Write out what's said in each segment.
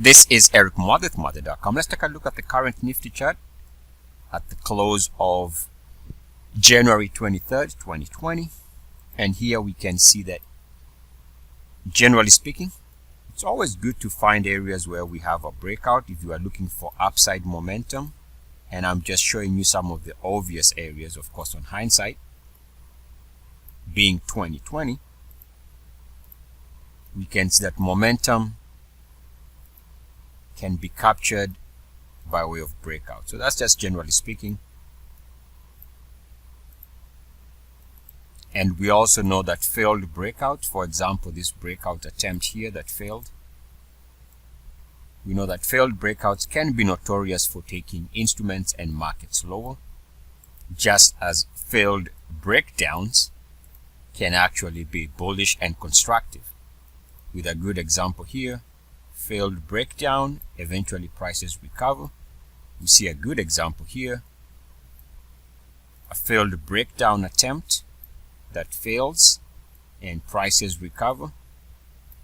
This is Eric Muathe, Muathe.com. Let's take a look at the current Nifty chart at the close of January 23rd, 2020. And here we can see that, generally speaking, it's always good to find areas where we have a breakout if you are looking for upside momentum. And I'm just showing you some of the obvious areas, of course, on hindsight, being 2020. We can see that momentum can be captured by way of breakout. So that's just generally speaking. And we also know that failed breakouts, for example, this breakout attempt here that failed, we know that failed breakouts can be notorious for taking instruments and markets lower, just as failed breakdowns can actually be bullish and constructive. With a good example here, failed breakdown, eventually prices recover. We see a good example here, a failed breakdown attempt that fails and prices recover.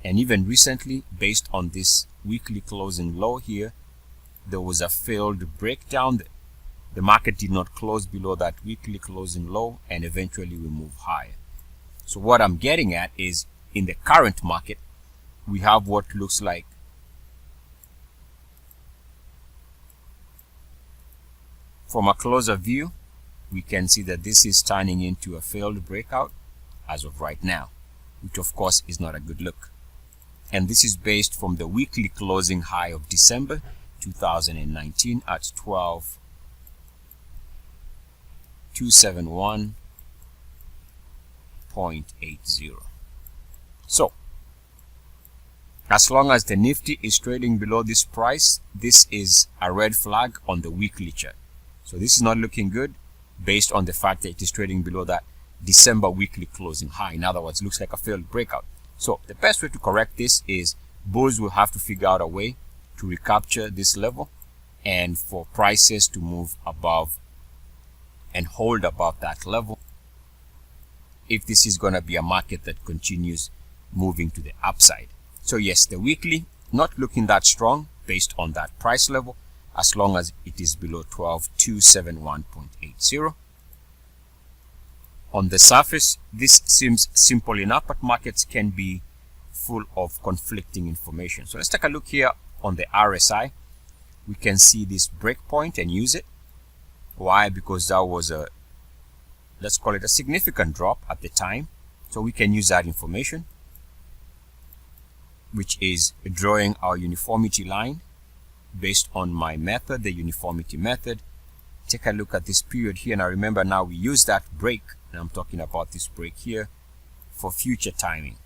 And even recently, based on this weekly closing low here, there was a failed breakdown. The market did not close below that weekly closing low, and eventually we move higher. So what I'm getting at is, in the current market, we have what looks like from a closer view, we can see that this is turning into a failed breakout as of right now, which of course is not a good look. And this is based from the weekly closing high of December 2019 at 12,271.80. So, as long as the Nifty is trading below this price, this is a red flag on the weekly chart. So this is not looking good based on the fact that it is trading below that December weekly closing high. In other words, it looks like a failed breakout. So the best way to correct this is bulls will have to figure out a way to recapture this level and for prices to move above and hold above that level if this is going to be a market that continues moving to the upside. So yes, the weekly not looking that strong based on that price level, as long as it is below 12,271.80. On the surface, this seems simple enough, but markets can be full of conflicting information. So let's take a look here on the RSI. We can see this breakpoint and use it. Why? Because that was a, let's call it a significant drop at the time. So we can use that information, which is drawing our uniformity line based on my method, the uniformity method. Take a look at this period here. Now remember, now we use that break, and I'm talking about this break here, for future timing.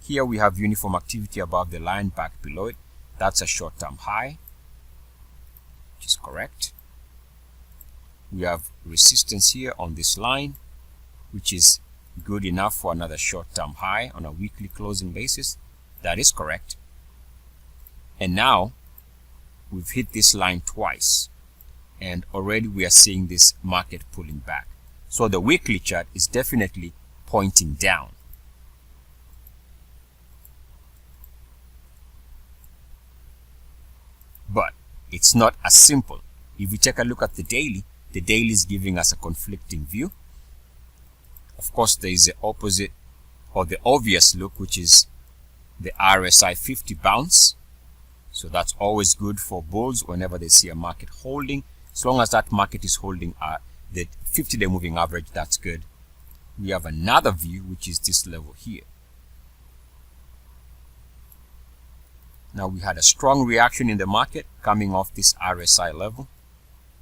Here we have uniform activity above the line, back below it. That's a short-term high, which is correct. We have resistance here on this line, which is good enough for another short-term high on a weekly closing basis. That is correct. And now we've hit this line twice, and already we are seeing this market pulling back. So the weekly chart is definitely pointing down. But it's not as simple. If we take a look at the daily is giving us a conflicting view. Of course, there is the opposite or the obvious look, which is the RSI 50 bounce. So that's always good for bulls whenever they see a market holding. As long as that market is holding the 50-day moving average, that's good. We have another view, which is this level here. Now we had a strong reaction in the market coming off this RSI level.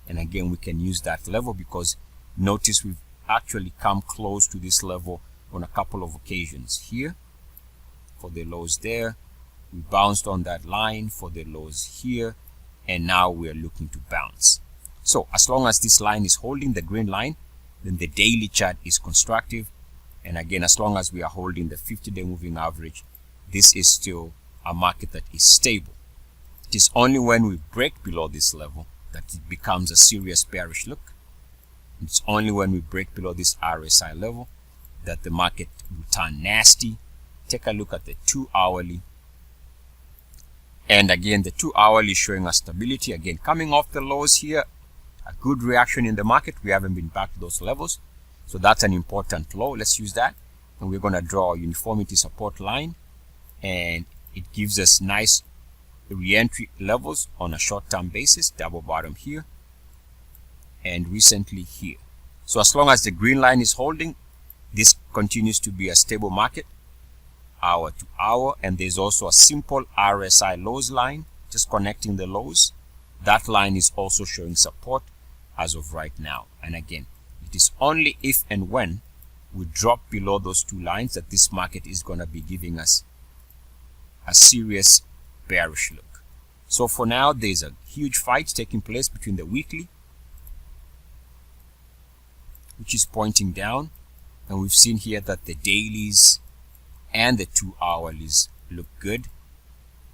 And again, we can use that level because notice we've actually come close to this level on a couple of occasions here for the lows there. We bounced on that line for the lows here, and now we're looking to bounce. So as long as this line is holding, the green line, then the daily chart is constructive. And again, as long as we are holding the 50-day moving average, this is still a market that is stable. It is only when we break below this level that it becomes a serious bearish look. It's only when we break below this RSI level that the market will turn nasty. Take a look at the 2 hourly And again, the 2 hourly showing us stability. Again, coming off the lows here, a good reaction in the market. We haven't been back to those levels. So that's an important low. Let's use that. And we're going to draw a uniformity support line. And it gives us nice re-entry levels on a short-term basis. Double bottom here. And recently here. So as long as the green line is holding, this continues to be a stable market. Hour to hour, and there's also a simple RSI lows line just connecting the lows. That line is also showing support as of right now. And again, it is only if and when we drop below those 2 lines that this market is going to be giving us a serious bearish look. So for now, there's a huge fight taking place between the weekly, which is pointing down, and we've seen here that the dailies and the 2 hourlies look good,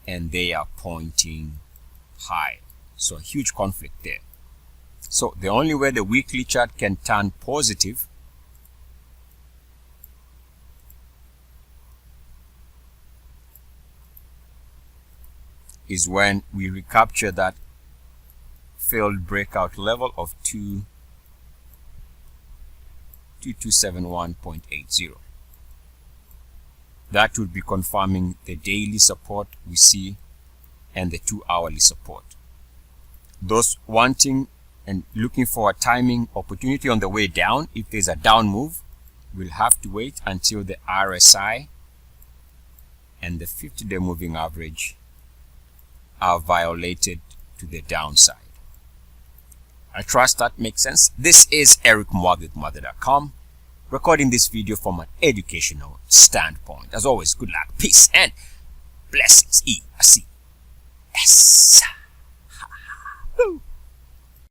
and they are pointing high. So a huge conflict there. So the only way the weekly chart can turn positive is when we recapture that failed breakout level of 2271.80. That would be confirming the daily support we see and the 2 hourly support. Those wanting and looking for a timing opportunity on the way down, if there's a down move, we'll have to wait until the RSI and the 50-day moving average are violated to the downside. I trust that makes sense. This is Eric Muathe with Muathe.com, recording this video from an educational standpoint. As always, good luck, peace, and blessings. ESC.